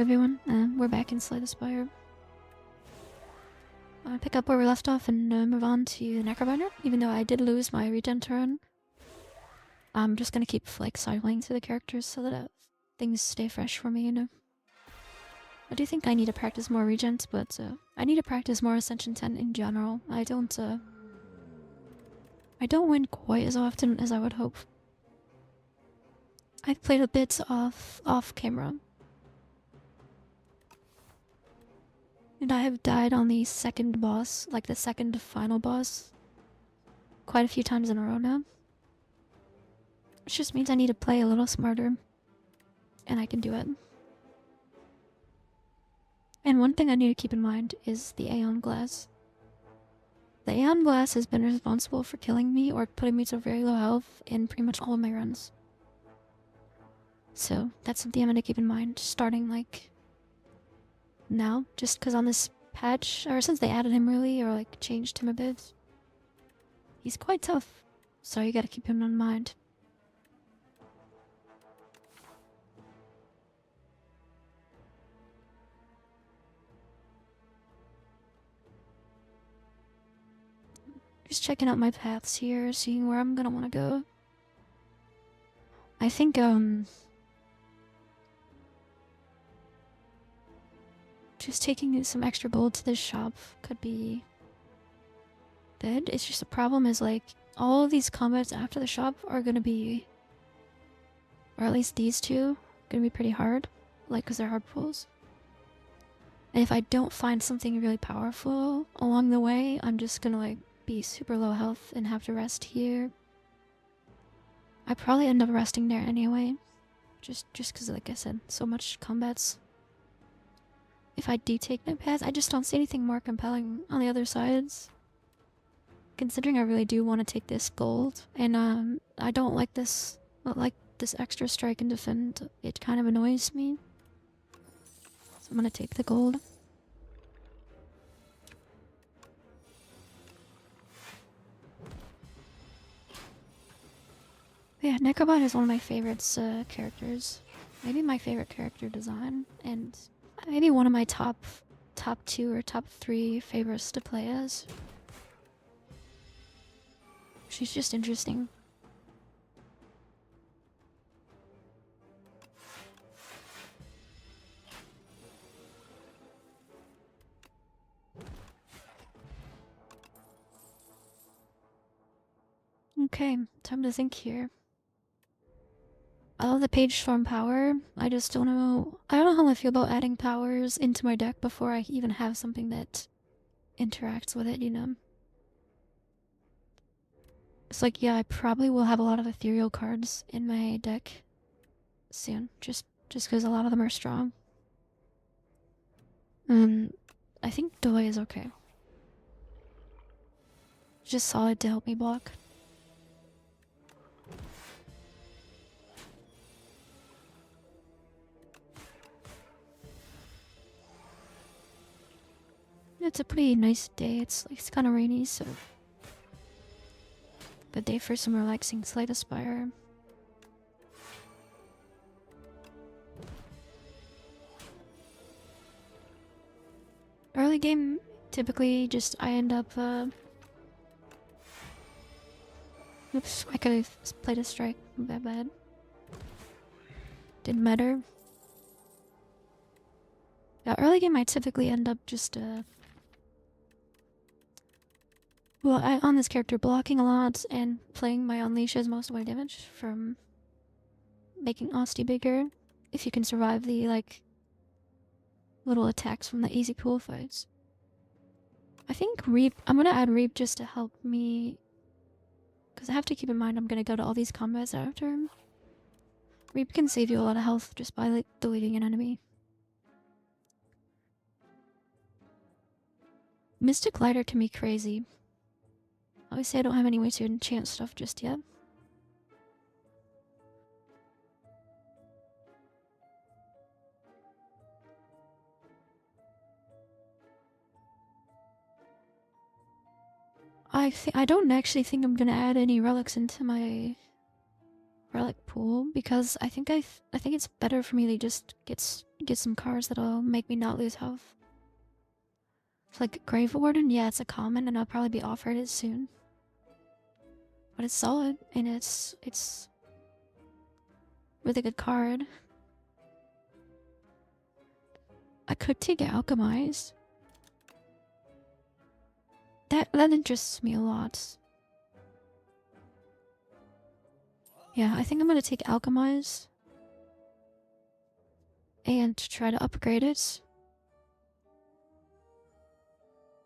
everyone. We're back in Slay the Spire. I'll pick up where we left off and move on to the necrobinder. Even though I did lose my regen turn, I'm just gonna keep like cycling through the characters so that things stay fresh for me, you know. I do think I need to practice more regent, but I need to practice more Ascension 10 in general. I don't win quite as often as I would hope. I've played a bit off camera. And I have died on the second boss, like the second final boss, quite a few times in a row now. Which just means I need to play a little smarter. And I can do it. And one thing I need to keep in mind is the aeonglass. The aeonglass has been responsible for killing me or putting me to very low health in pretty much all of my runs. So that's something I'm gonna keep in mind, starting like now, just because on this patch, or since they added him really, or like changed him a bit, he's quite tough, so you gotta keep him in mind. Just checking out my paths here, seeing where I'm gonna want to go. I think, just taking some extra gold to this shop could be good. It's just the problem is like all of these combats after the shop are gonna be, or at least these two, gonna be pretty hard, like because they're hard pulls. And if I don't find something really powerful along the way, I'm just gonna like be super low health and have to rest here. I probably end up resting there anyway, just because like I said, so much combats. If I do take my path, I just don't see anything more compelling on the other sides. Considering I really do want to take this gold, and I don't like this extra strike and defend. It kind of annoys me. So I'm gonna take the gold. Yeah, Necrobinder is one of my favorites characters. Maybe my favorite character design, and maybe one of my top 2 or top 3 favorites to play as. She's just interesting. Okay, time to think here. I love the page storm power. I just don't know. I don't know how I feel about adding powers into my deck before I even have something that interacts with it, you know? It's like, yeah, I probably will have a lot of ethereal cards in my deck soon, just because a lot of them are strong. I think Doi is okay. Just solid to help me block. It's a pretty nice day. It's kind of rainy, so good day for some relaxing Slay the Spire. Early game, typically just I end up oops, I could have played a strike. Bad. Didn't matter. Yeah, early game I typically end up just well, on this character blocking a lot and playing my unleashes most of my damage from making Asti bigger. If you can survive the like little attacks from the easy pool fights. I think Reap, I'm gonna add Reap just to help me, because I have to keep in mind I'm gonna go to all these combats after him. Reap can save you a lot of health just by like deleting an enemy. Mystic Lighter can be crazy. Obviously I don't have any way to enchant stuff just yet. I don't actually think I'm gonna add any relics into my relic pool because I think I think it's better for me to just get some cards that'll make me not lose health. So like Grave Warden, yeah, it's a common and I'll probably be offered it soon. But it's solid and it's really good card. I could take Alchemize. That interests me a lot. Yeah, I think I'm gonna take Alchemize and try to upgrade it.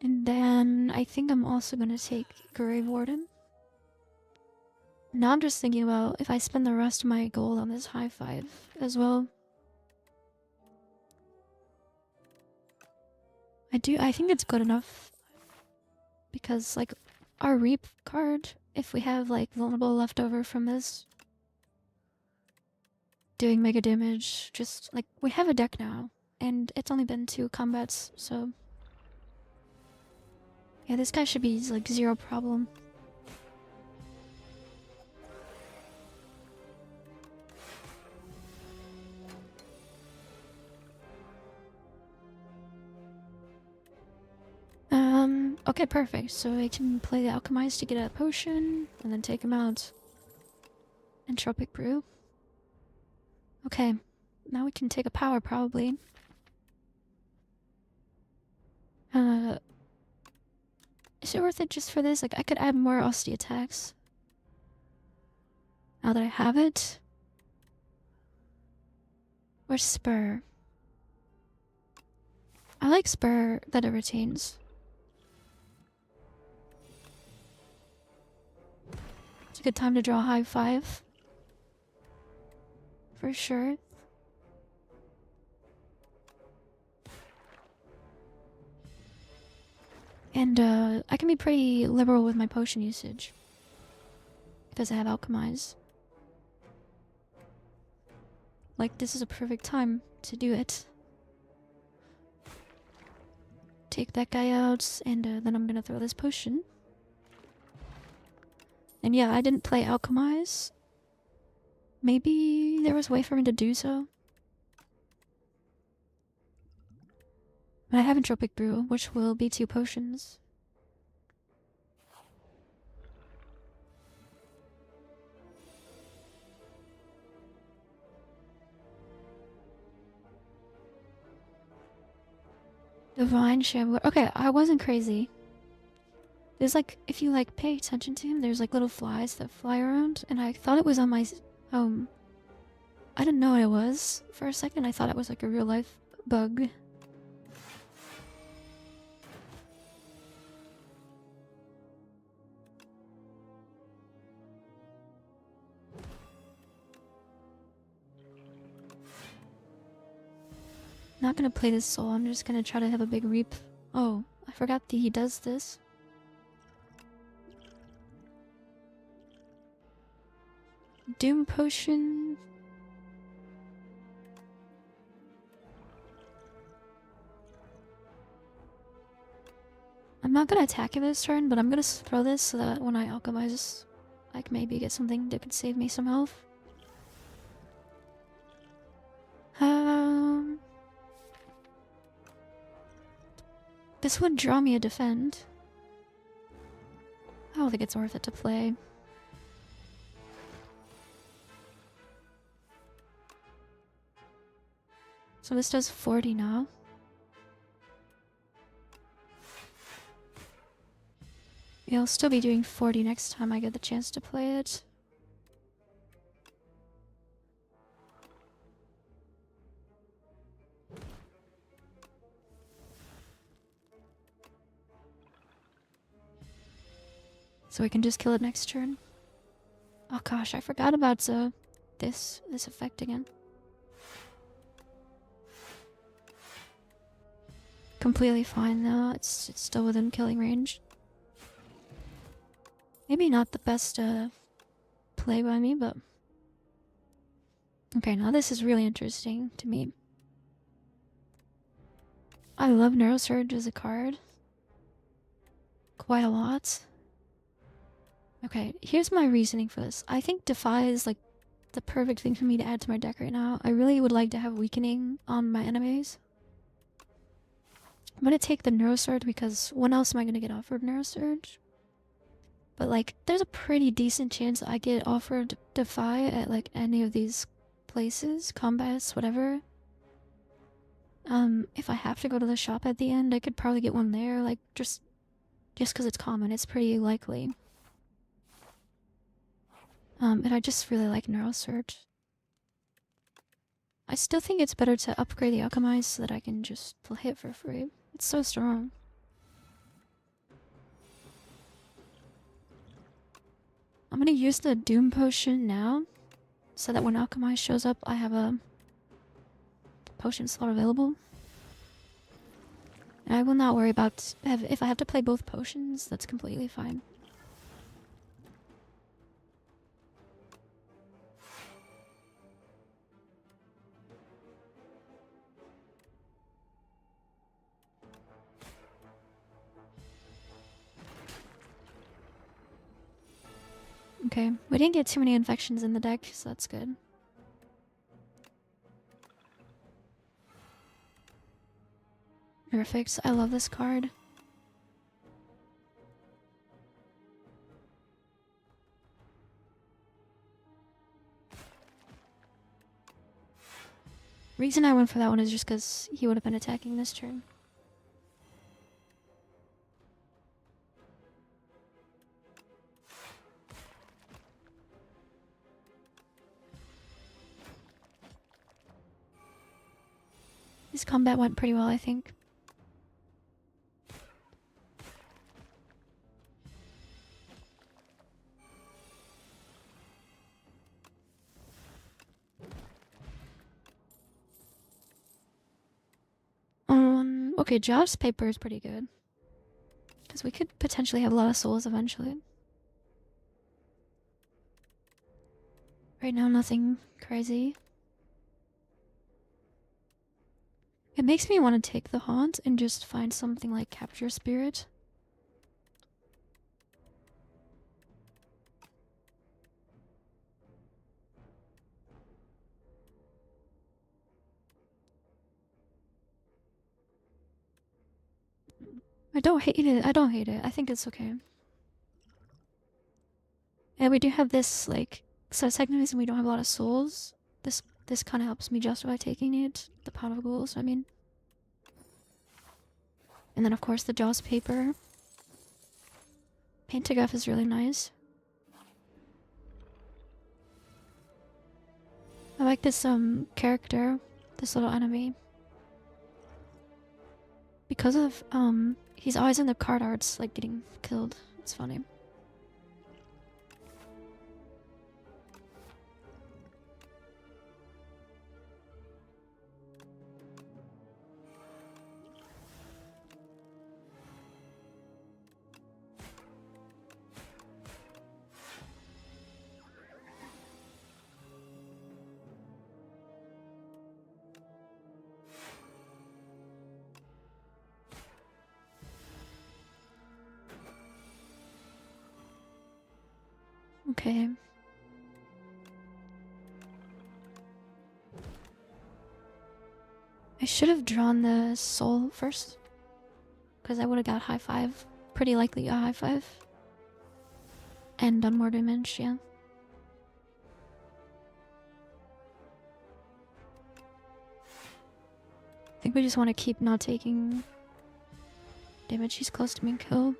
And then I think I'm also gonna take Grave Warden. Now I'm just thinking about if I spend the rest of my gold on this high five as well. I think it's good enough. Because like our Reap card, if we have like vulnerable left over from this doing mega damage, just like we have a deck now. And it's only been 2 combats, so yeah, this guy should be like 0 problem. Okay, perfect. So I can play the Alchemize to get a potion, and then take him out. Entropic Brew. Okay, now we can take a power, probably. Is it worth it just for this? Like, I could add more Austy attacks. Now that I have it. Or Spur. I like Spur that it retains. It's a good time to draw high five. For sure. And I can be pretty liberal with my potion usage. Because I have Alchemize. Like, this is a perfect time to do it. Take that guy out, and then I'm gonna throw this potion. And yeah, I didn't play Alchemize. Maybe there was a way for me to do so. But I have Entropic Brew, which will be 2 potions. Divine Shambler. Okay, I wasn't crazy. There's like, if you like pay attention to him, there's like little flies that fly around, and I thought it was on my home. I didn't know what it was. For a second, I thought it was like a real life bug. Not gonna play this soul, I'm just gonna try to have a big reap. Oh, I forgot that he does this. Doom Potion. I'm not gonna attack it this turn, but I'm gonna throw this so that when I alchemize, I can maybe get something that could save me some health. This would draw me a defend. I don't think it's worth it to play. So this does 40 now. Yeah, I'll still be doing 40 next time I get the chance to play it. So we can just kill it next turn. Oh gosh, I forgot about this effect again. Completely fine though, it's still within killing range. Maybe not the best play by me, but... Okay, now this is really interesting to me. I love Neurosurge as a card. Quite a lot. Okay, here's my reasoning for this. I think Defy is like the perfect thing for me to add to my deck right now. I really would like to have weakening on my enemies. I'm gonna take the Neurosurge because when else am I gonna get offered Neurosurge? But like, there's a pretty decent chance I get offered Defy at like any of these places, combats, whatever. If I have to go to the shop at the end, I could probably get one there, like just because it's common, it's pretty likely. And I just really like Neurosurge. I still think it's better to upgrade the Alchemize so that I can just play it for free. It's so strong. I'm gonna use the Doom Potion now, so that when Alchemize shows up, I have a potion slot available. And I will not worry about if I have to play both potions, that's completely fine. Okay, we didn't get too many infections in the deck, so that's good. Perfect, I love this card. Reason I went for that one is just because he would have been attacking this turn. This combat went pretty well, I think. Okay, Josh's paper is pretty good. Because we could potentially have a lot of souls eventually. Right now, nothing crazy. It makes me want to take the Haunt and just find something like Capture Spirit. I don't hate it. I don't hate it. I think it's okay. And we do have this, like, so technically we don't have a lot of souls. This kind of helps me justify taking it. The pot of ghouls, I mean. And then of course the Jaws paper. Pantograph is really nice. I like this character, this little enemy. Because of he's always in the card arts, like getting killed. It's funny. Okay. I should have drawn the soul first. Because I would have got high five. Pretty likely a high five. And done more damage, yeah. I think we just want to keep not taking damage. He's close to being killed.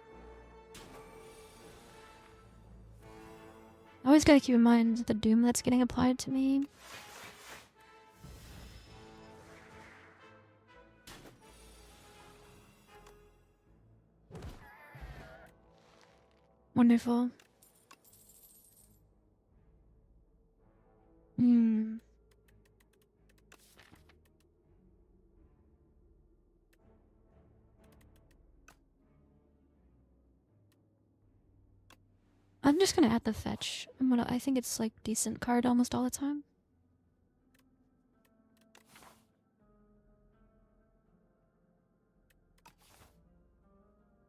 I always gotta keep in mind the doom that's getting applied to me. Wonderful. I'm just gonna add the fetch. I think it's like decent card almost all the time.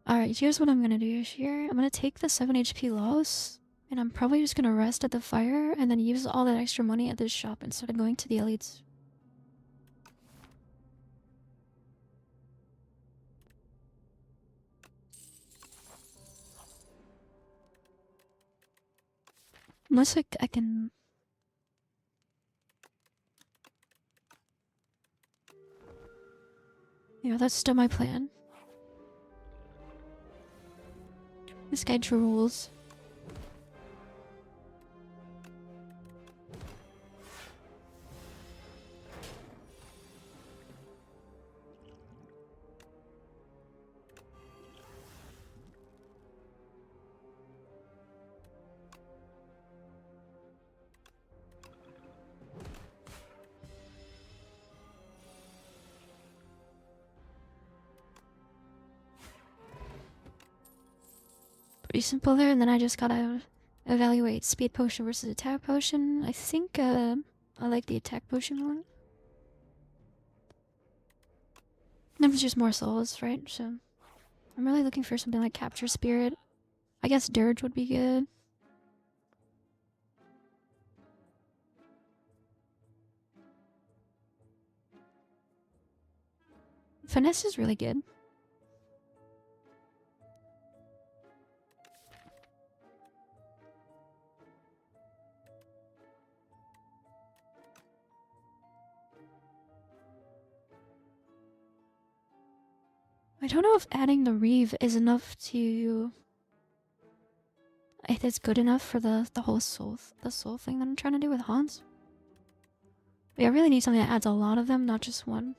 Alright, here's what I'm gonna do here. I'm gonna take the 7 HP loss And I'm probably just gonna rest at the fire and then use all that extra money at this shop instead of going to the elites. Unless I can... Yeah, that's still my plan. This guy drools. Pretty simple there, and then I just gotta evaluate speed potion versus attack potion. I think I like the attack potion one. That was just more souls, right? So I'm really looking for something like capture spirit. I guess dirge would be good. Finesse is really good. I don't know if adding the Reeve is enough to... if it's good enough for the whole soul thing that I'm trying to do with Hans. But I really need something that adds a lot of them, not just one.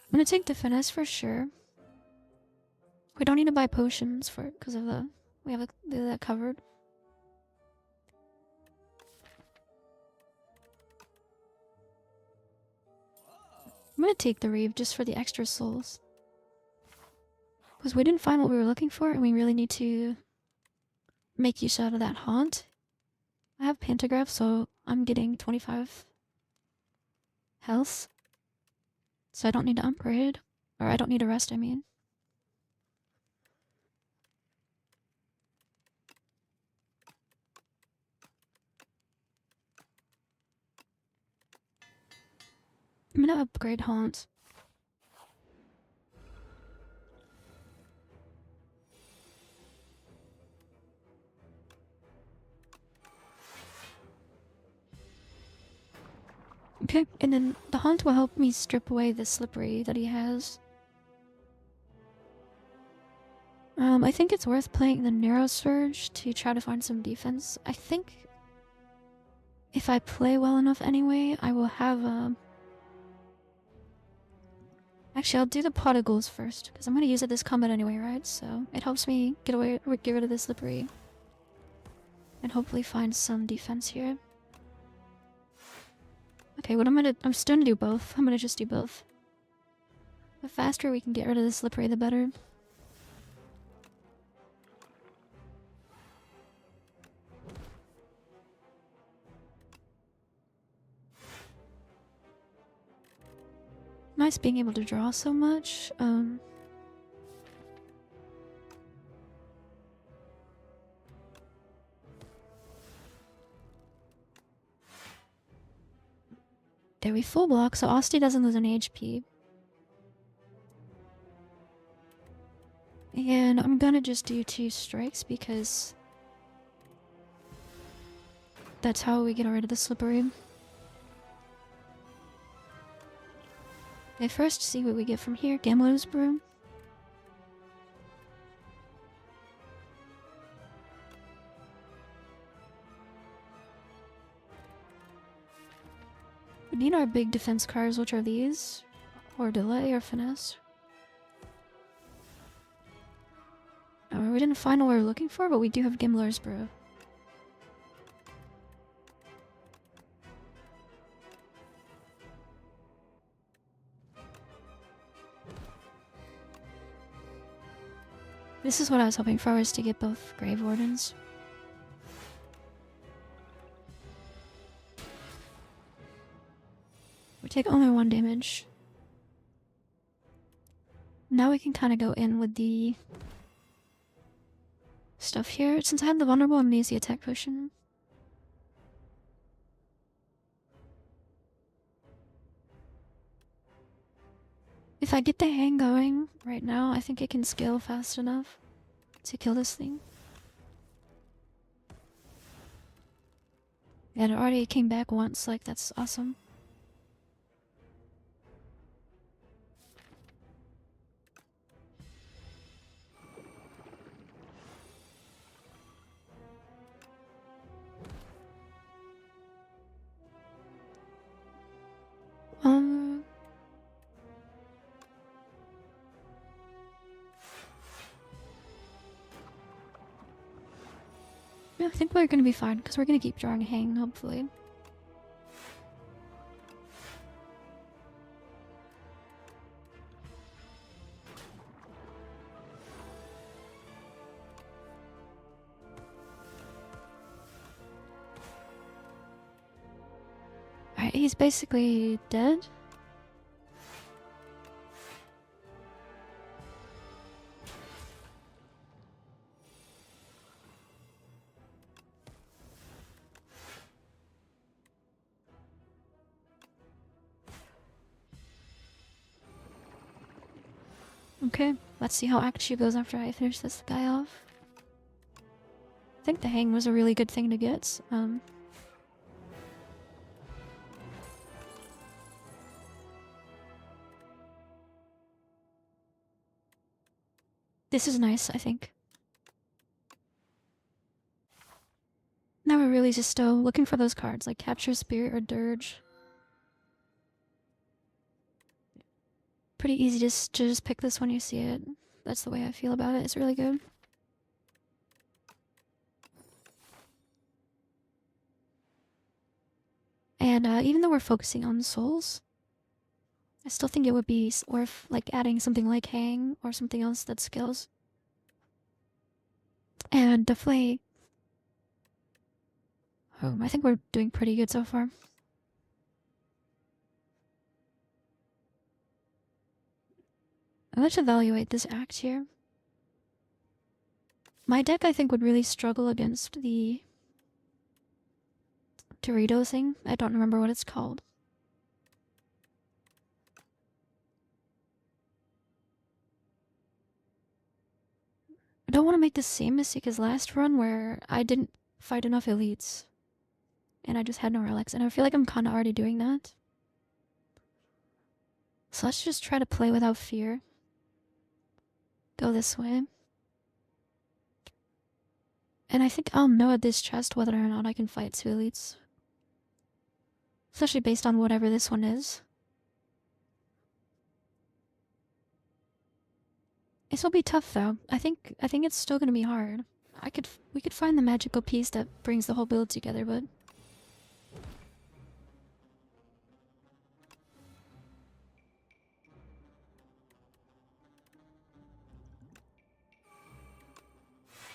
I'm gonna take the finesse for sure. We don't need to buy potions for because of the... we have that covered. I'm gonna take the Reeve just for the extra souls. Because we didn't find what we were looking for and we really need to make use out of that haunt. I have pantograph, so I'm getting 25 health. So I don't need to upgrade. Or I don't need to rest, I mean. I'm gonna upgrade haunt. Okay, and then the haunt will help me strip away the slippery that he has. I think it's worth playing the Narrow Surge to try to find some defense. I think if I play well enough anyway, I will have actually, I'll do the Pot of Ghouls first, because I'm going to use it this combat anyway, right? So it helps me get rid of the slippery. And hopefully find some defense here. Okay, I'm still gonna do both. I'm gonna just do both. The faster we can get rid of the slippery, the better. Nice being able to draw so much. There we full block, so Asti doesn't lose any HP. And I'm gonna just do 2 strikes because that's how we get rid of the slippery. Okay, first see what we get from here. Gambler's Brew. We need our big defense cards, which are these. Or Delay or Finesse. We didn't find what we were looking for, but we do have Gambler's Brew. This is what I was hoping for, was to get both Grave Wardens. Take only 1 damage. Now we can kind of go in with the stuff here. Since I had the vulnerable, I'm gonna use the attack potion. If I get the hang going right now, I think it can scale fast enough to kill this thing. And it already came back once, like that's awesome. Yeah, I think we're gonna be fine because we're gonna keep drawing hang, hopefully. Alright, he's basically dead. Okay, let's see how Act 2 goes after I finish this guy off. I think the hang was a really good thing to get. This is nice, I think. Now we're really just still looking for those cards, like Capture Spirit or Dirge. Pretty easy to just pick this when you see it. That's the way I feel about it. It's really good. And even though we're focusing on souls, I still think it would be worth like adding something like hang or something else that scales. And deflate. Oh, I think we're doing pretty good so far. Let's evaluate this act here. My deck, I think, would really struggle against the Dorito thing. I don't remember what it's called. I don't want to make the same mistake as last run where I didn't fight enough elites. And I just had no relics. And I feel like I'm kind of already doing that. So let's just try to play without fear. Go this way. And I think I'll know at this chest whether or not I can fight 2 elites. Especially based on whatever this one is. This will be tough though. I think it's still gonna be hard. We could find the magical piece that brings the whole build together, but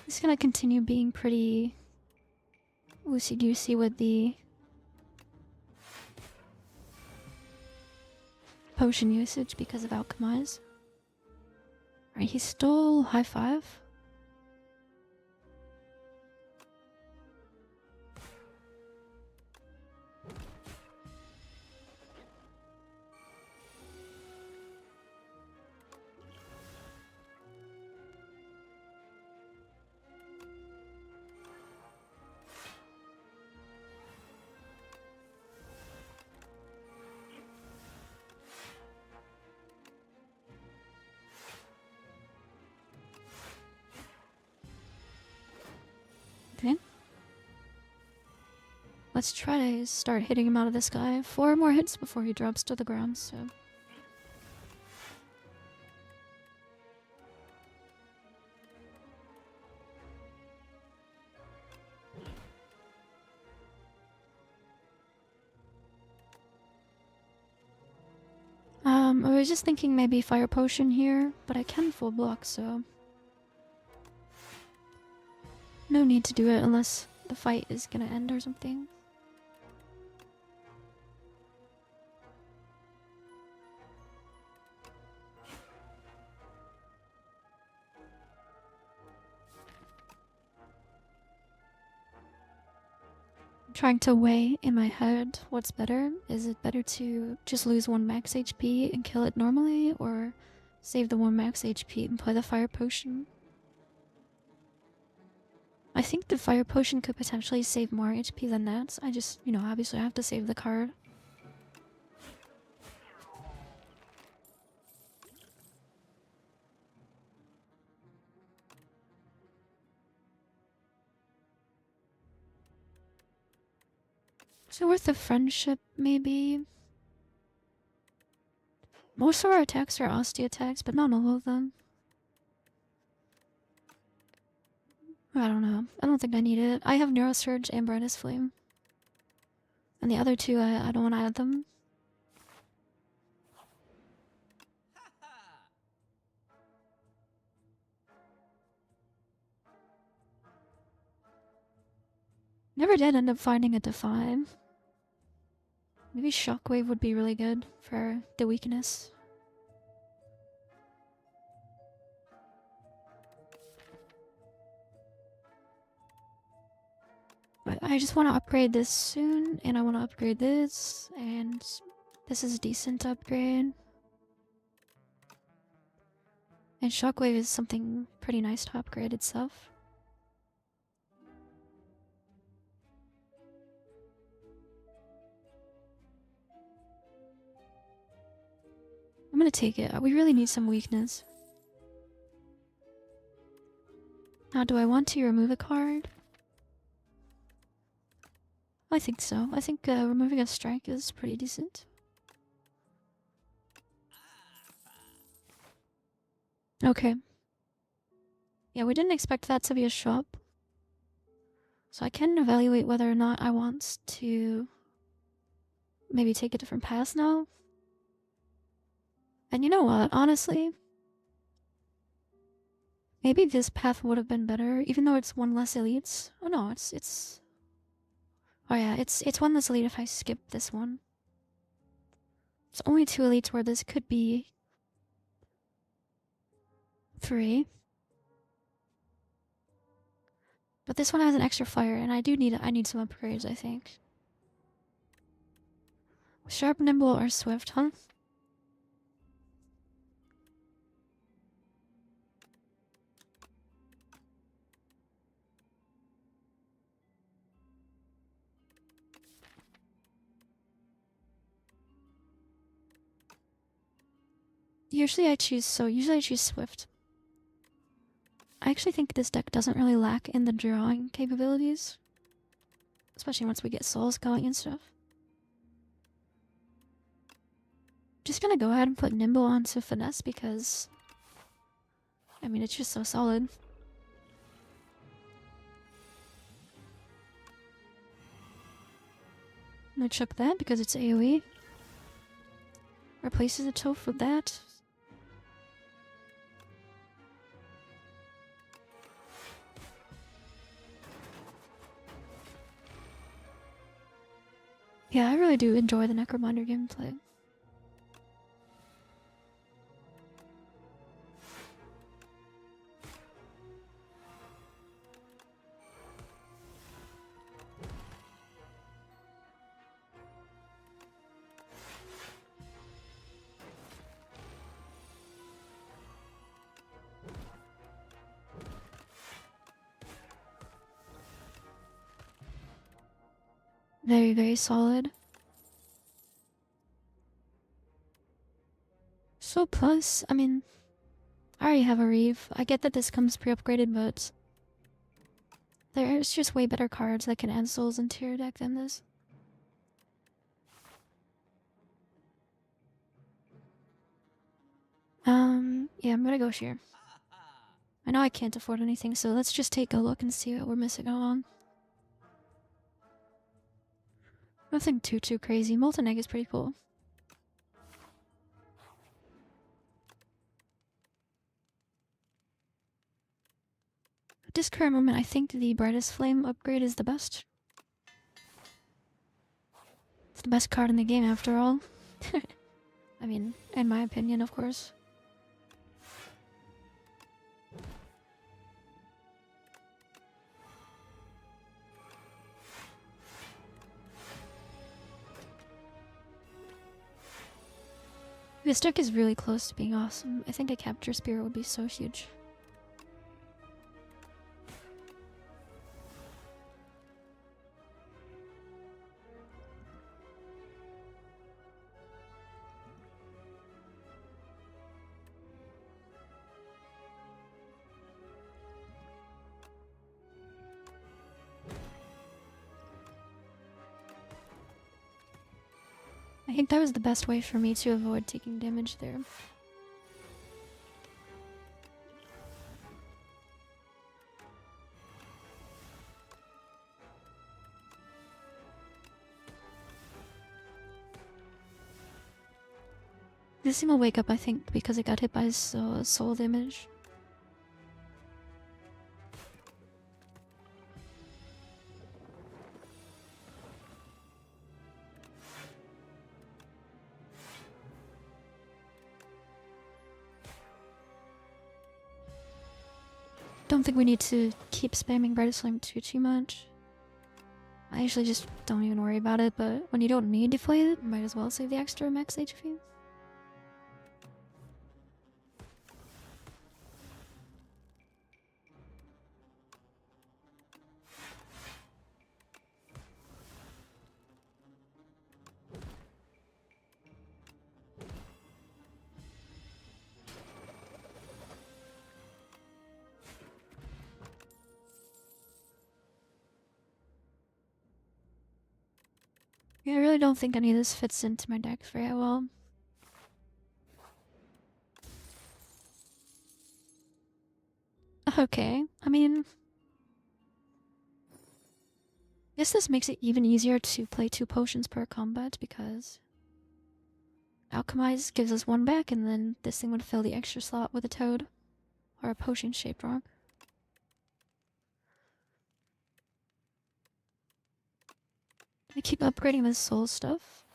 it's gonna continue being pretty loosey-goosey with the potion usage because of Alchemize. Alright, he stole high 5. Okay. Let's try to start hitting him out of the sky. 4 more hits before he drops to the ground, so... I was just thinking maybe fire potion here, but I can full block, so... no need to do it unless the fight is gonna end or something. I'm trying to weigh in my head what's better. Is it better to just lose 1 max HP and kill it normally, or save the 1 max HP and play the fire potion? I think the fire potion could potentially save more HP than that. I just, obviously I have to save the card. So worth the friendship, maybe? Most of our attacks are Osty attacks, but not all of them. I don't know. I don't think I need it. I have Neurosurge and Brightest Flame. And the other two, I don't want to add them. Never did end up finding a Defy. Maybe Shockwave would be really good for the weakness. But I just want to upgrade this soon, and I want to upgrade this, and this is a decent upgrade. And Shockwave is something pretty nice to upgrade itself. I'm gonna take it. We really need some weakness. Now, do I want to remove a card? I think so. I think removing a strike is pretty decent. Okay. Yeah, we didn't expect that to be a shop. So I can evaluate whether or not I want to maybe take a different path now. And you know what, honestly, maybe this path would have been better, even though it's 1 less elites. Oh no, it's oh yeah, it's 1 less elite if I skip this one. It's only 2 elites where this could be 3. But this one has an extra fire, and I need some upgrades, I think. Sharp, nimble, or swift, huh? Usually I choose swift. I actually think this deck doesn't really lack in the drawing capabilities. Especially once we get souls going and stuff. Just gonna go ahead and put nimble onto finesse because I mean it's just so solid. I'm gonna chuck that because it's AoE. Replaces the Toph with that. Yeah, I really do enjoy the necrobinder gameplay. Very, very solid. So plus, I mean, I already have a Reeve. I get that this comes pre-upgraded, but there's just way better cards that can add souls into your deck than this. Yeah, I'm gonna go here. I know I can't afford anything, so let's just take a look and see what we're missing out on. Nothing too crazy. Molten Egg is pretty cool. At this current moment, I think the Brightest Flame upgrade is the best. It's the best card in the game, after all. I mean, in my opinion, of course. This deck is really close to being awesome. I think a capture spear would be so huge. I think that was the best way for me to avoid taking damage there. This thing will wake up, I think, because it got hit by his soul damage. Don't think we need to keep spamming Brightest Flame too much. I usually just don't even worry about it, but when you don't need to play it, might as well save the extra max HP. Yeah, I really don't think any of this fits into my deck very well. Okay, I mean, I guess this makes it even easier to play 2 potions per combat because Alchemize gives us 1 back, and then this thing would fill the extra slot with a toad or a potion-shaped rock. I keep upgrading this soul stuff.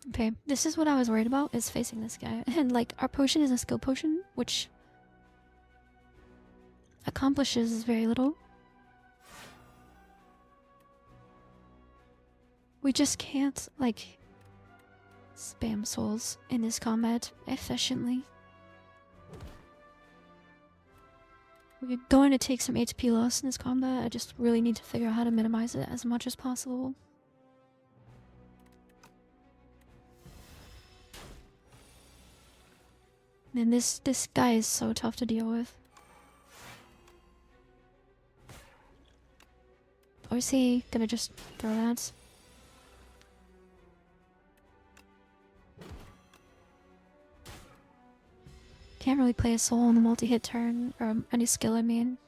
Okay, this is what I was worried about, is facing this guy. And like, our potion is a skill potion, which accomplishes very little. We just can't, like, spam souls in this combat efficiently. We're going to take some HP loss in this combat. I just really need to figure out how to minimize it as much as possible. And this guy is so tough to deal with. Or is he gonna just throw that? Can't really play a soul on the multi-hit turn, or any skill, I mean.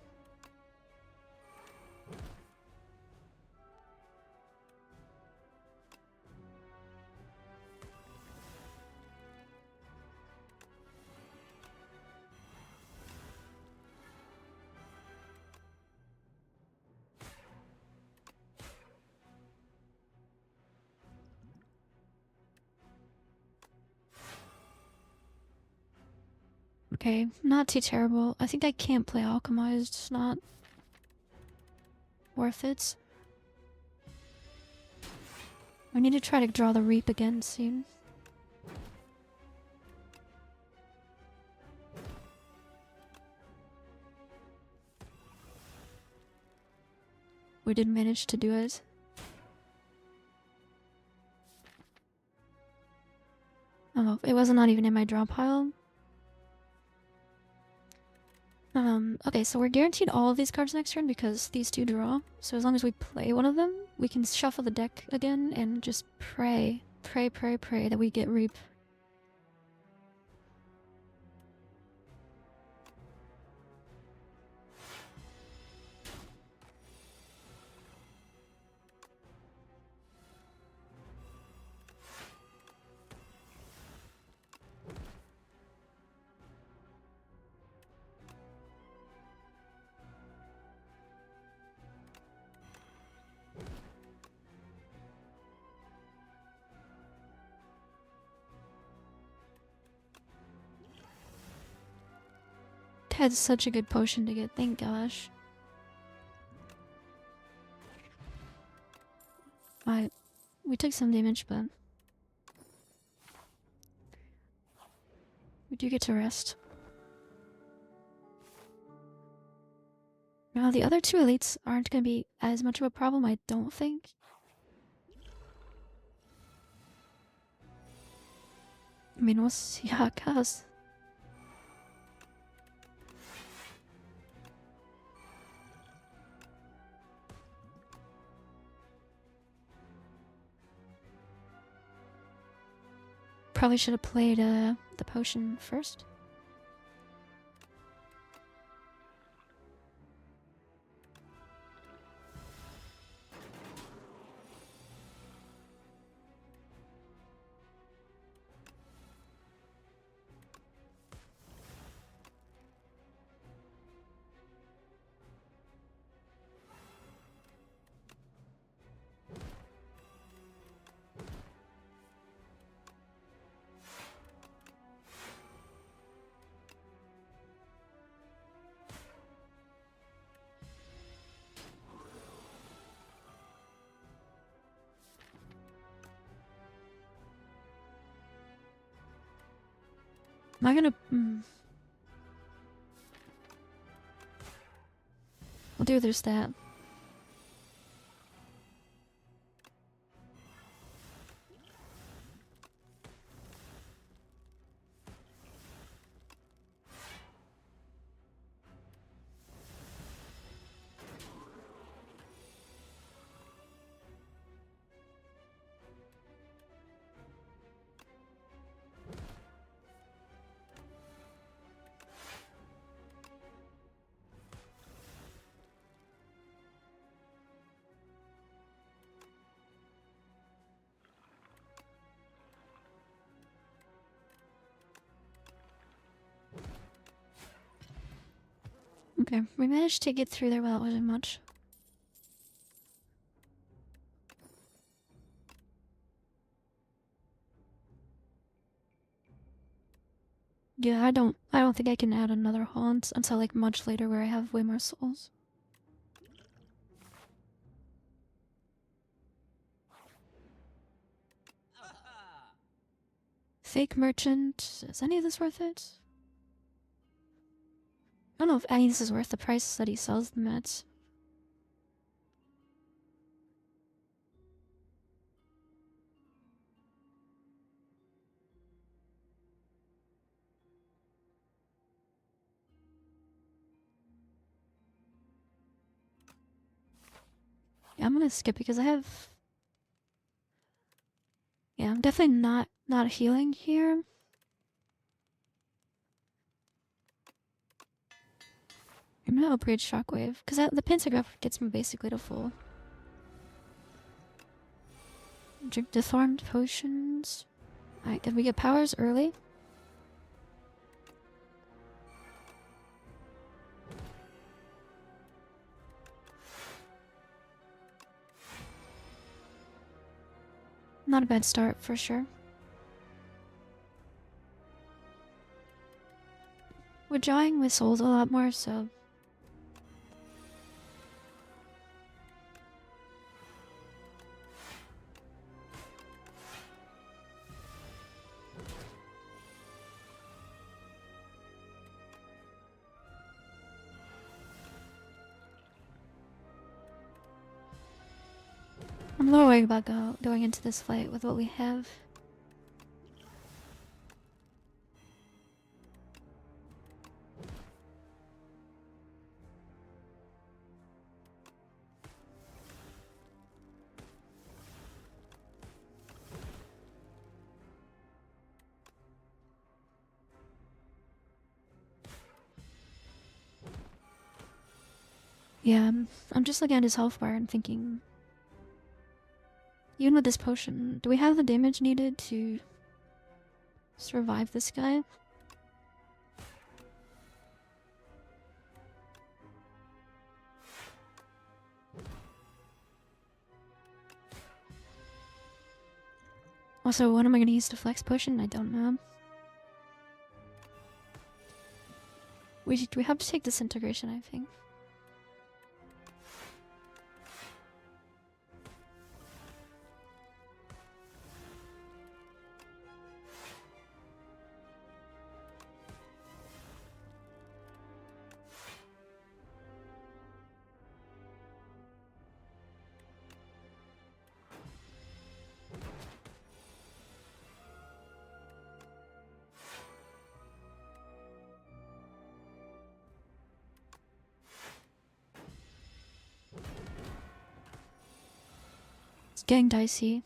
Okay, not too terrible. I think I can't play Alchemized, it's not worth it. I need to try to draw the Reap again soon. We did manage to do it. Oh, it was not even in my draw pile. Okay, so we're guaranteed all of these cards next turn because these 2 draw. So as long as we play one of them, we can shuffle the deck again and just pray that we get Reap. Had such a good potion to get, thank gosh. We took some damage, but do get to rest. Now, the other two elites aren't going to be as much of a problem, I don't think. I mean, we'll see how it goes. Probably should have played the potion first. Am I gonna... We'll do there's that. Okay, we managed to get through there without losing much. Yeah, I don't think I can add another haunt until like much later where I have way more souls. Fake merchant, is any of this worth it? I don't know if any of this is worth the price that he sells them at. Yeah, I'm gonna skip because I have... Yeah, I'm definitely not healing here. I'm gonna upgrade Shockwave, because the Pentagraph gets me basically to full. Drink Deformed Potions. Alright, did we get powers early? Not a bad start, for sure. We're drawing with souls a lot more, so... I'm a little worried about going into this fight with what we have. Yeah, I'm just looking at his health bar and thinking... Even with this potion, do we have the damage needed to survive this guy? Also, what am I gonna use to flex potion? I don't know. We have to take disintegration, I think. getting dicey.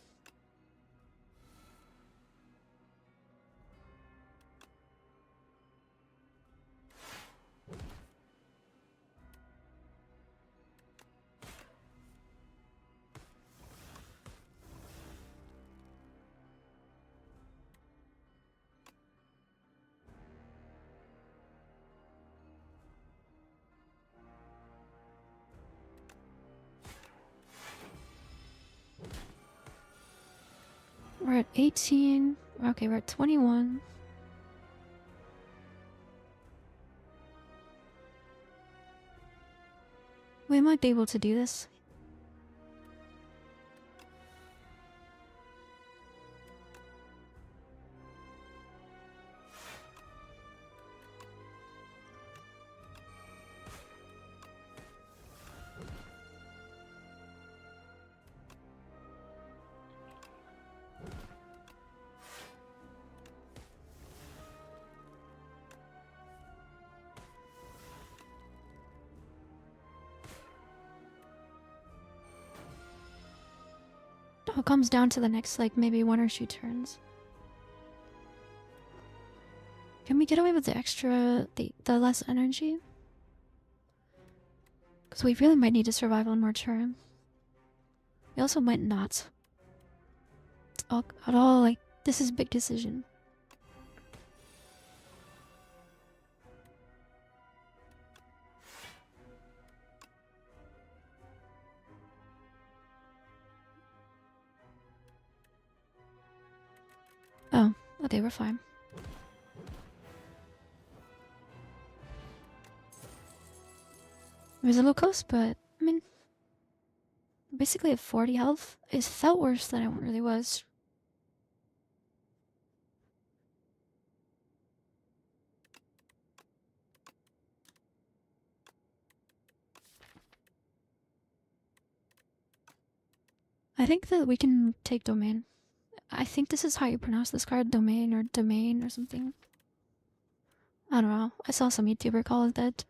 We're at 18. Okay, we're at 21. We might be able to do this. It comes down to the next, like, maybe 1 or 2 turns. Can we get away with the extra, the less energy? Because we really might need to survive 1 more turn. We also might not. At all, like, this is a big decision. Oh, okay, we're fine. It was a little close, but, I mean, basically at 40 health, it felt worse than it really was. I think that we can take Domain. I think this is how you pronounce this card, Domain or something. I don't know. I saw some YouTuber call it that.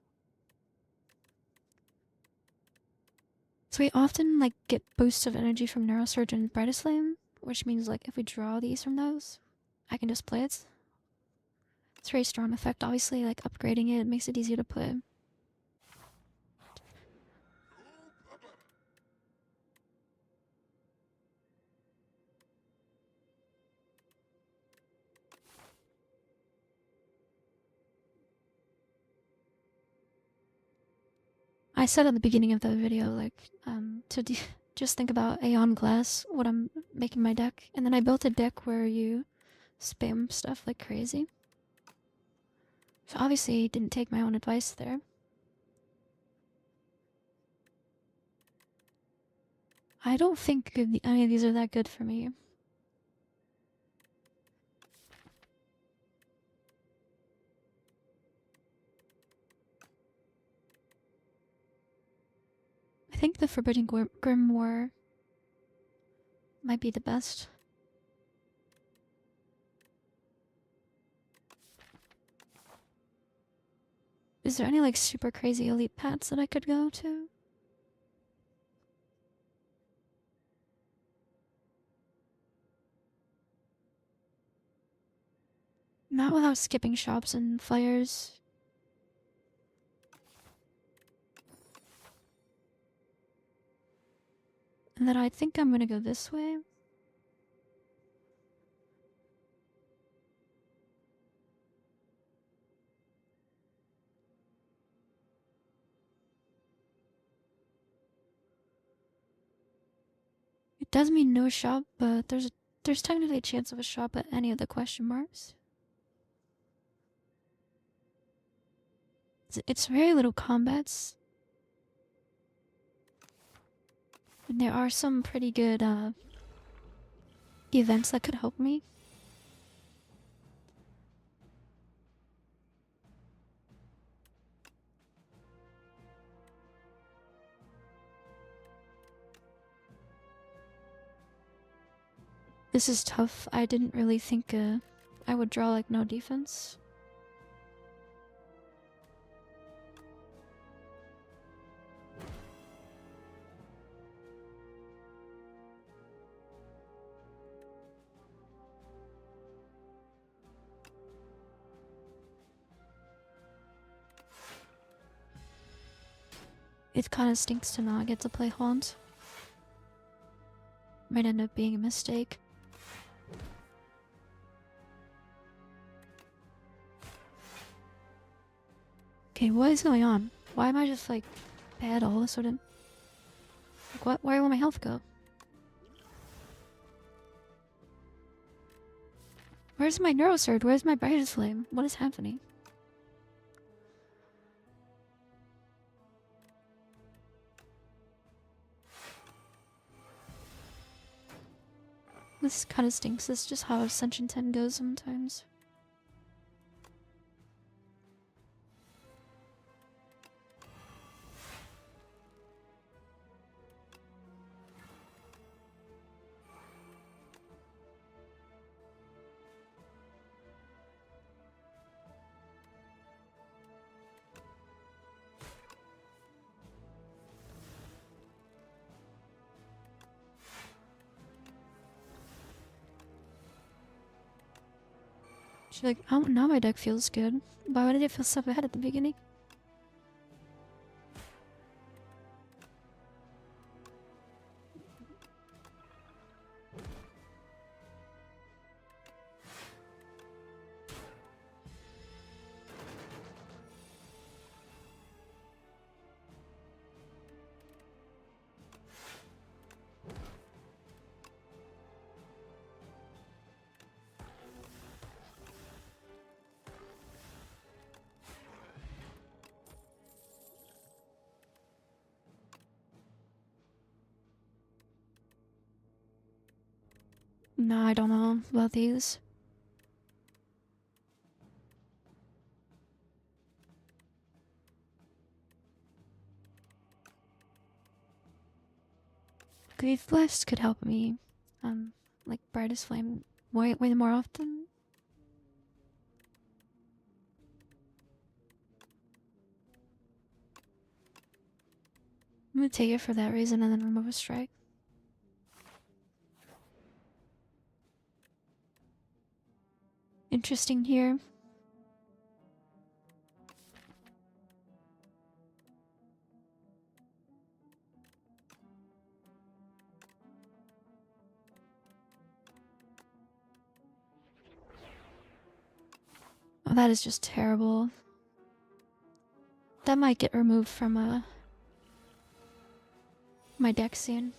So we often like get boosts of energy from Neurosurge and Brightest Flame, which means like if we draw these from those, I can just play it. It's a very strong effect, obviously, like upgrading it makes it easier to play. I said at the beginning of the video, like, just think about aeonglass, what I'm making my deck, and then I built a deck where you spam stuff like crazy. So obviously didn't take my own advice there. I don't think any of these are that good for me. I think the Forbidden Grimoire might be the best. Is there any like super crazy elite paths that I could go to? Not without skipping shops and fires. And then I think I'm gonna go this way. It does mean no shop, but there's technically a chance of a shop at any of the question marks. It's very little combats. And there are some pretty good events that could help me. This is tough. I didn't really think I would draw like no defense. it kind of stinks to not get to play Haunt. Might end up being a mistake. Okay, what is going on? Why am I just like bad all of a sudden? Like what? Where will my health go? Where's my neurosurge? Where's my brightest flame? What is happening? This kind of stinks. This is just how Ascension 10 goes sometimes. She's like, oh, now my deck feels good. Why did it feel so bad at the beginning? No, I don't know about these. Grief Blast could help me, like Brightest Flame way more often. I'm gonna take it for that reason and then remove a strike. Interesting here. Oh, that is just terrible. That might get removed from my deck soon.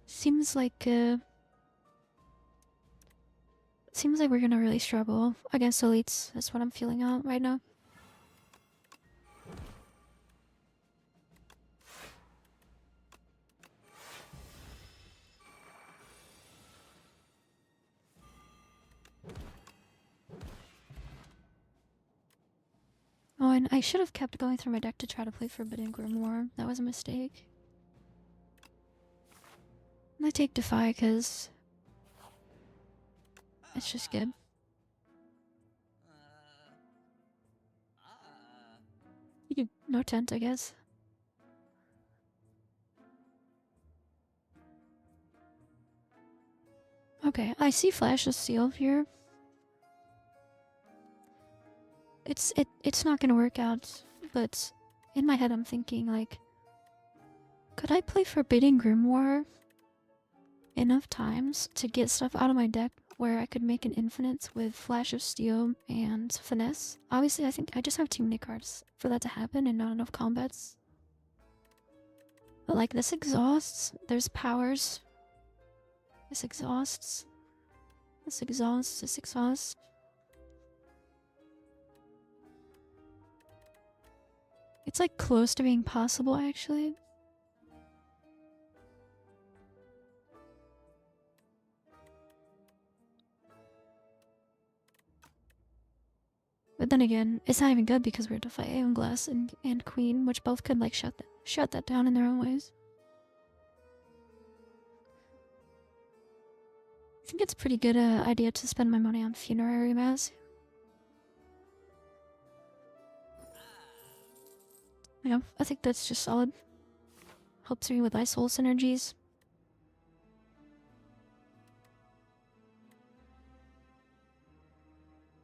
Seems like we're gonna really struggle against elites. That's what I'm feeling out right now. Oh, and I should have kept going through my deck to try to play Forbidden Grimoire. That was a mistake. I'm gonna take Defy because it's just good. You could no tent, I guess. Okay, I see Flash of Steel here. It's not gonna work out, but in my head I'm thinking like, could I play Forbidden Grimoire enough times to get stuff out of my deck where I could make an infinite with Flash of Steel and Finesse? Obviously, I think I just have too many cards for that to happen and not enough combats. But like, this exhausts. There's powers. This exhausts. This exhausts. This exhausts. It's like close to being possible, actually. But then again, it's not even good because we have to fight aeonglass and queen, which both could like shut that down in their own ways. I think it's a pretty good idea to spend my money on funerary mass. Yeah, I think that's just solid. Helps me with my soul synergies.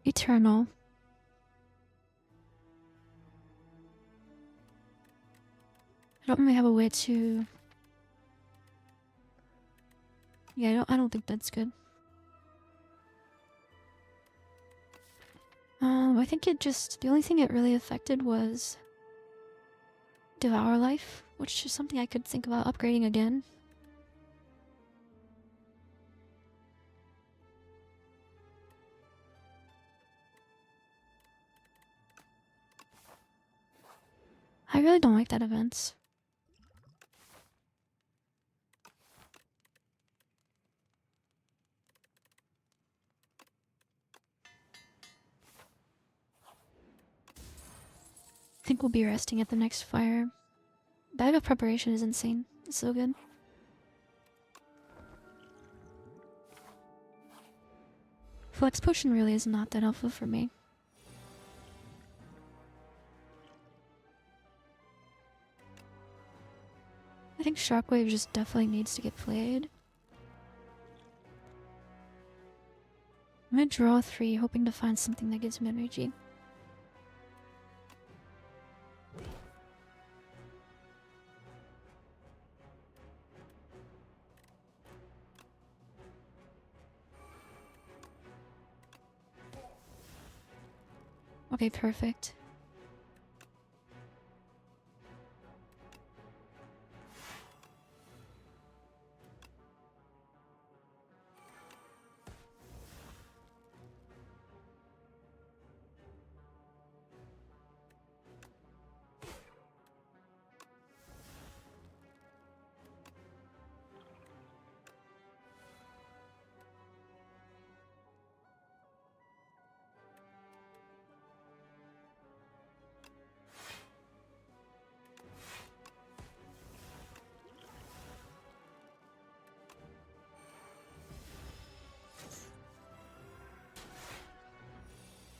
Eternal. I don't really have a way to... Yeah, I don't think that's good. I think it just... The only thing it really affected was... Devour Life, which is something I could think about upgrading again. I really don't like that event. I think we'll be resting at the next fire. Bag of Preparation is insane. It's so good. Flex Potion really is not that helpful for me. I think Shockwave just definitely needs to get played. I'm gonna draw 3, hoping to find something that gives me energy. Okay, perfect.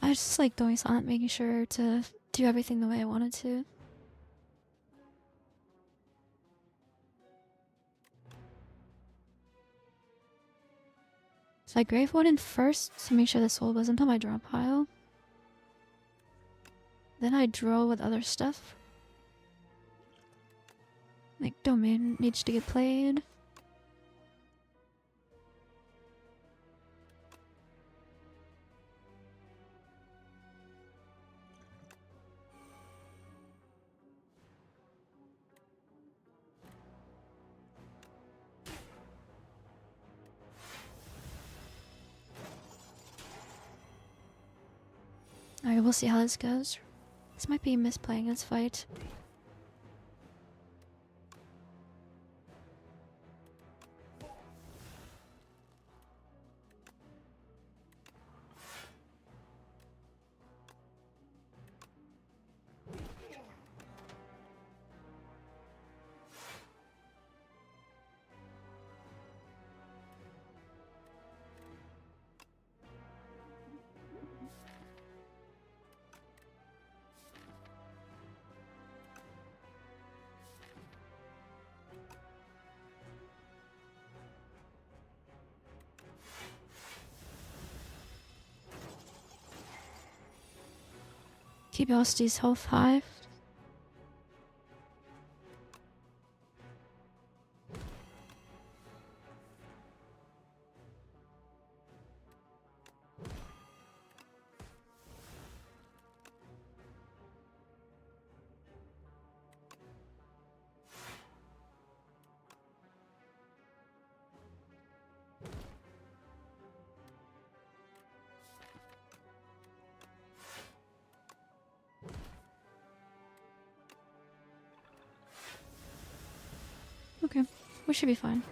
I just like going silent, making sure to do everything the way I wanted to. So I grave one in first to make sure the soul wasn't on my draw pile. Then I draw with other stuff. Like Domain needs to get played. Alright, we'll see how this goes. This might be misplaying this fight. Keep Yosti's health high. We should be fine.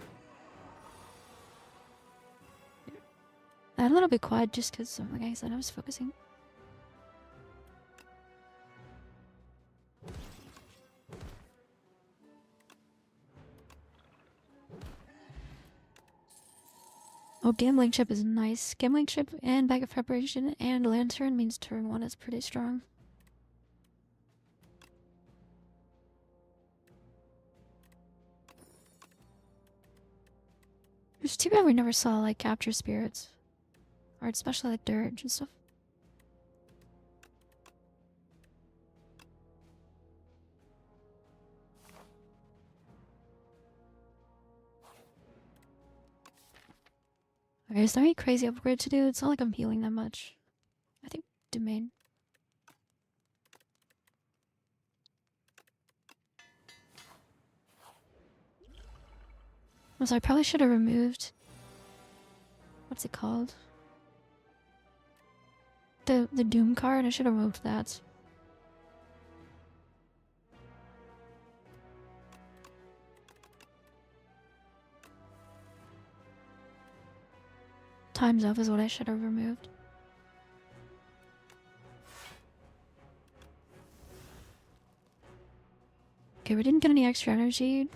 I'm a little bit quiet just because, like I said, I was focusing. Oh, gambling chip is nice. Gambling chip and bag of preparation and lantern means turn 1 is pretty strong. It's too bad we never saw, like, capture spirits. Or especially, like, dirge and stuff. Okay, is there any crazy upgrade to do? It's not like I'm healing that much. I think domain. So I probably should have removed... What's it called? The Doom card? I should have removed that. Time's up is what I should have removed. Okay, we didn't get any extra energy.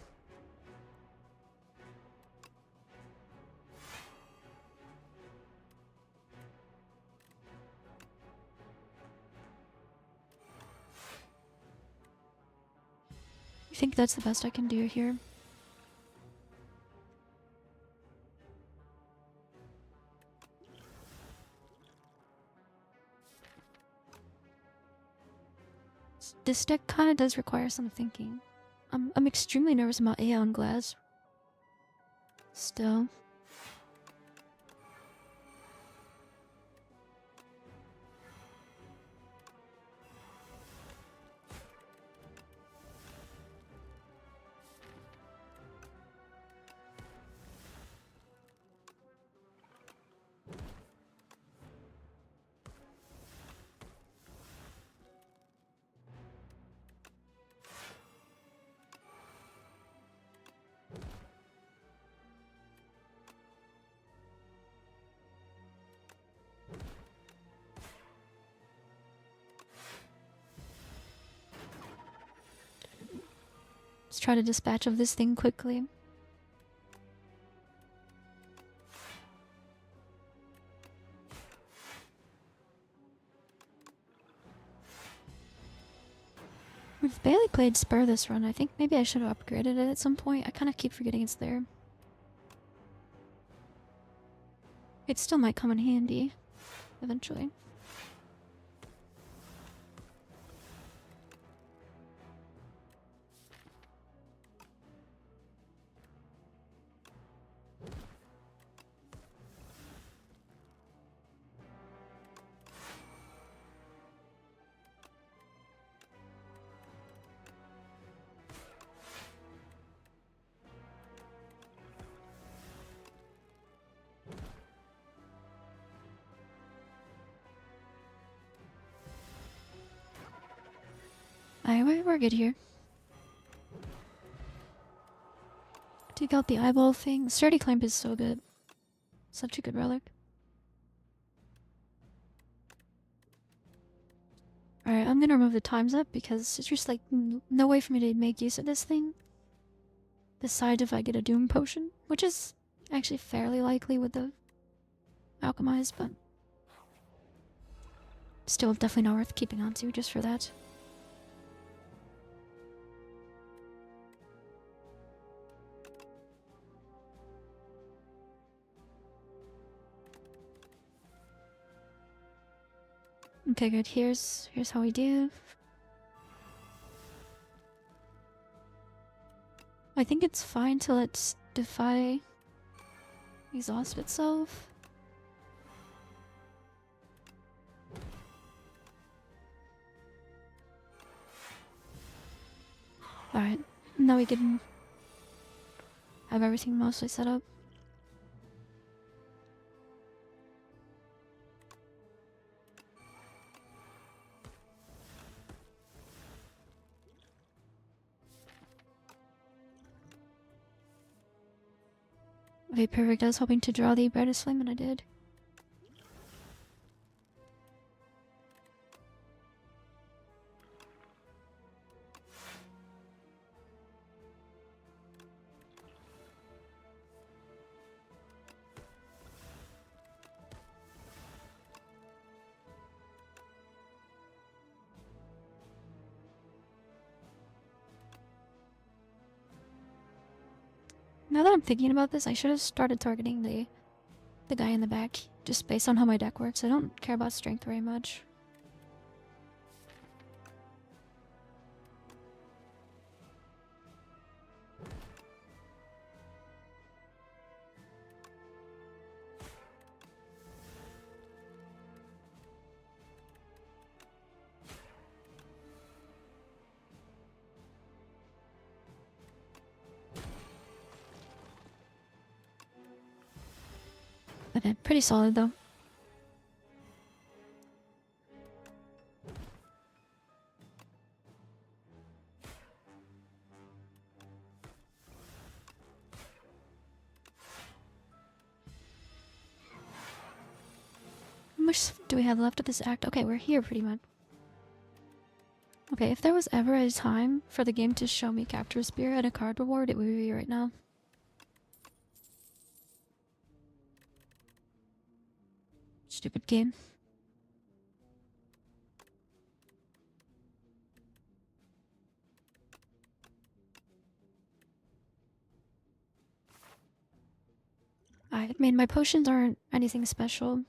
I think that's the best I can do here. This deck kind of does require some thinking. I'm extremely nervous about aeonglass. Still. Let's try to dispatch of this thing quickly. We've barely played Spur this run. I think maybe I should have upgraded it at some point. I kind of keep forgetting it's there. It still might come in handy eventually. Alright, we're good here. Take out the eyeball thing. Sturdy Clamp is so good. Such a good relic. Alright, I'm gonna remove the times up because it's just like no way for me to make use of this thing. Besides if I get a Doom Potion, which is actually fairly likely with the Alchemized, but still definitely not worth keeping on to just for that. Okay, good. Here's how we do. I think it's fine to let Defy exhaust itself. Alright, now we can have everything mostly set up. Okay, perfect. I was hoping to draw the brightest flame and I did. Now that I'm thinking about this, I should have started targeting the guy in the back, just based on how my deck works. I don't care about strength very much. Okay, pretty solid though. How much do we have left of this act? Okay, we're here pretty much. Okay, if there was ever a time for the game to show me capture a spear and a card reward, it would be right now. Stupid game. I mean, my potions aren't anything special.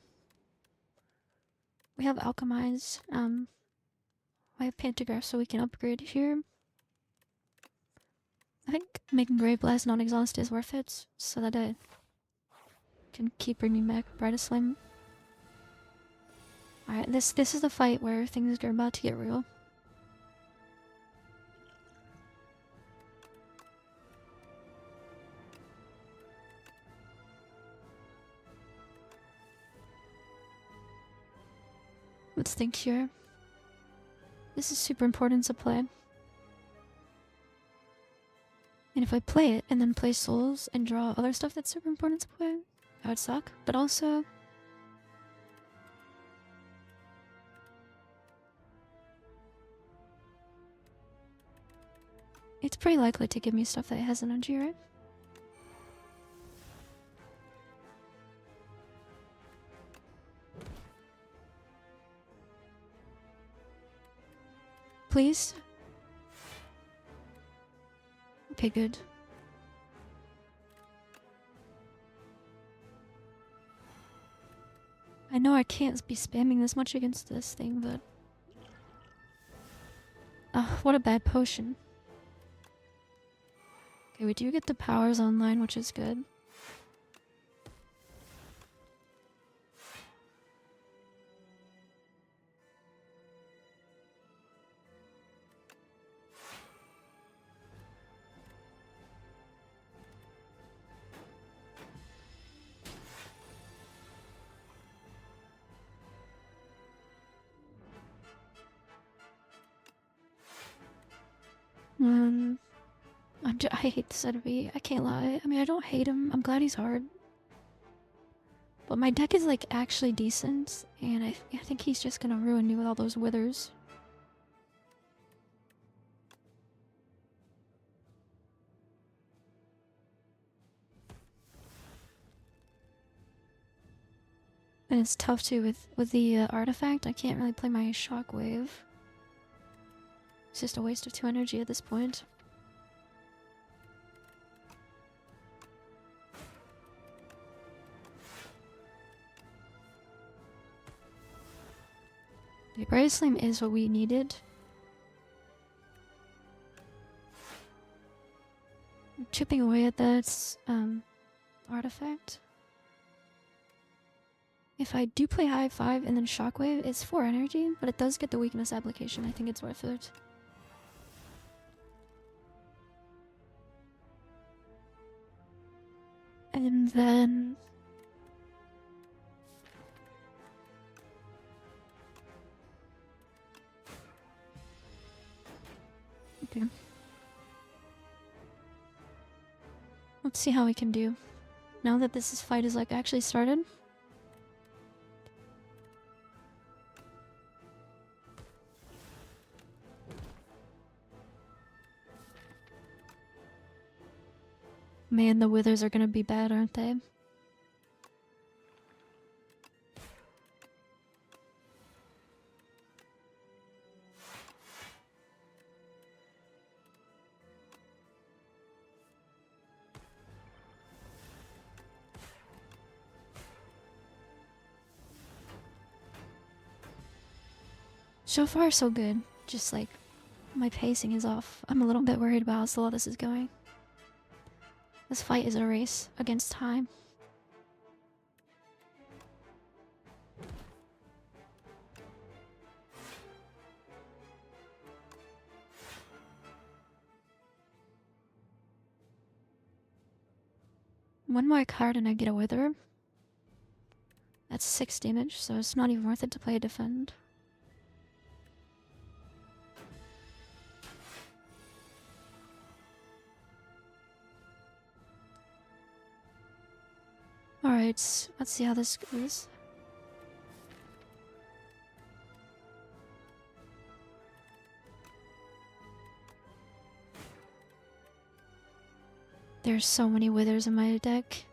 We have alchemize. I have pantograph, so we can upgrade here. I think making Grave Blast non-exhaust is worth it, so that I can keep bringing back brightest flame. Alright, this is the fight where things are about to get real. Let's think here. This is super important to play. And if I play it and then play souls and draw other stuff that's super important to play, that would suck. But also, it's pretty likely to give me stuff that has energy, right? Please? Okay, good. I know I can't be spamming this much against this thing, but... what a bad potion. Okay, we do get the powers online, which is good. I hate this enemy. I can't lie. I mean, I don't hate him. I'm glad he's hard. But my deck is, like, actually decent, and I think he's just gonna ruin me with all those withers. And it's tough, too, with the artifact. I can't really play my shockwave. It's just a waste of 2 energy at this point. The brightest flame is what we needed. I'm chipping away at that artifact. If I do play high 5 and then shockwave, it's 4 energy, but it does get the weakness application. I think it's worth it. And then... okay. Let's see how we can do. Now that this fight is like actually started. Man, the withers are gonna be bad, aren't they? So far, so good. Just like, my pacing is off. I'm a little bit worried about how slow this is going. This fight is a race against time. One more card and I get a wither. That's 6 damage, so it's not even worth it to play a defend. Alright, let's see how this goes. There's so many withers in my deck.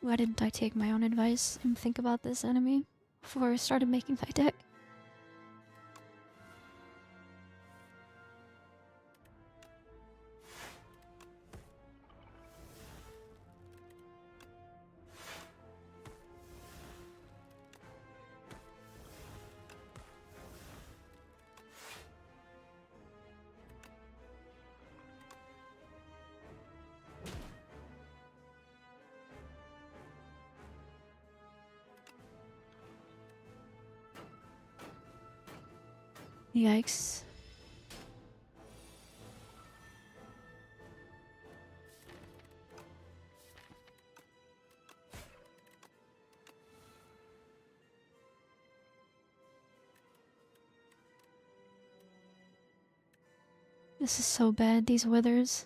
Why didn't I take my own advice and think about this enemy before I started making my deck? Yikes. This is so bad, these withers.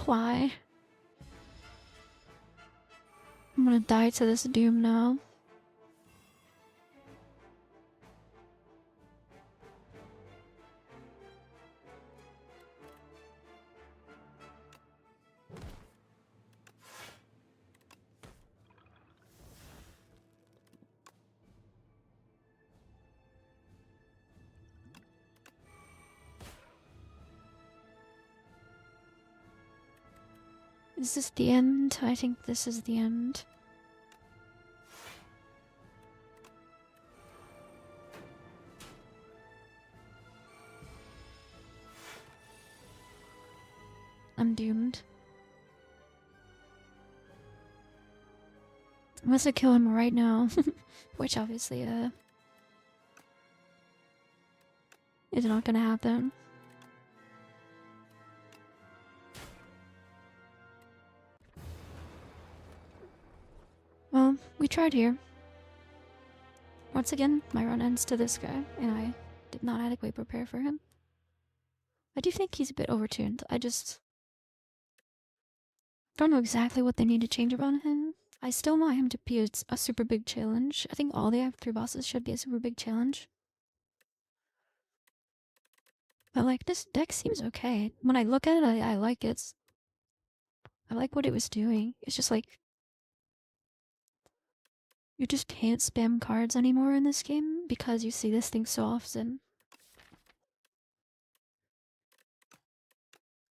Why? I'm gonna die to this doom now. Is this the end? I think this is the end. I'm doomed. Unless I kill him right now. Which obviously, is not gonna happen. Well, we tried here. Once again, my run ends to this guy, and I did not adequately prepare for him. I do think he's a bit overtuned. I just don't know exactly what they need to change about him. I still want him to be a super big challenge. I think all the Act 3 bosses should be a super big challenge. But like, this deck seems okay. When I look at it, I like it. I like what it was doing. It's just like, you just can't spam cards anymore in this game because you see this thing so often.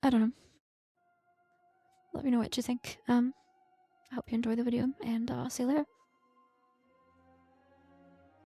I don't know. Let me know what you think. I hope you enjoyed the video, and I'll see you later.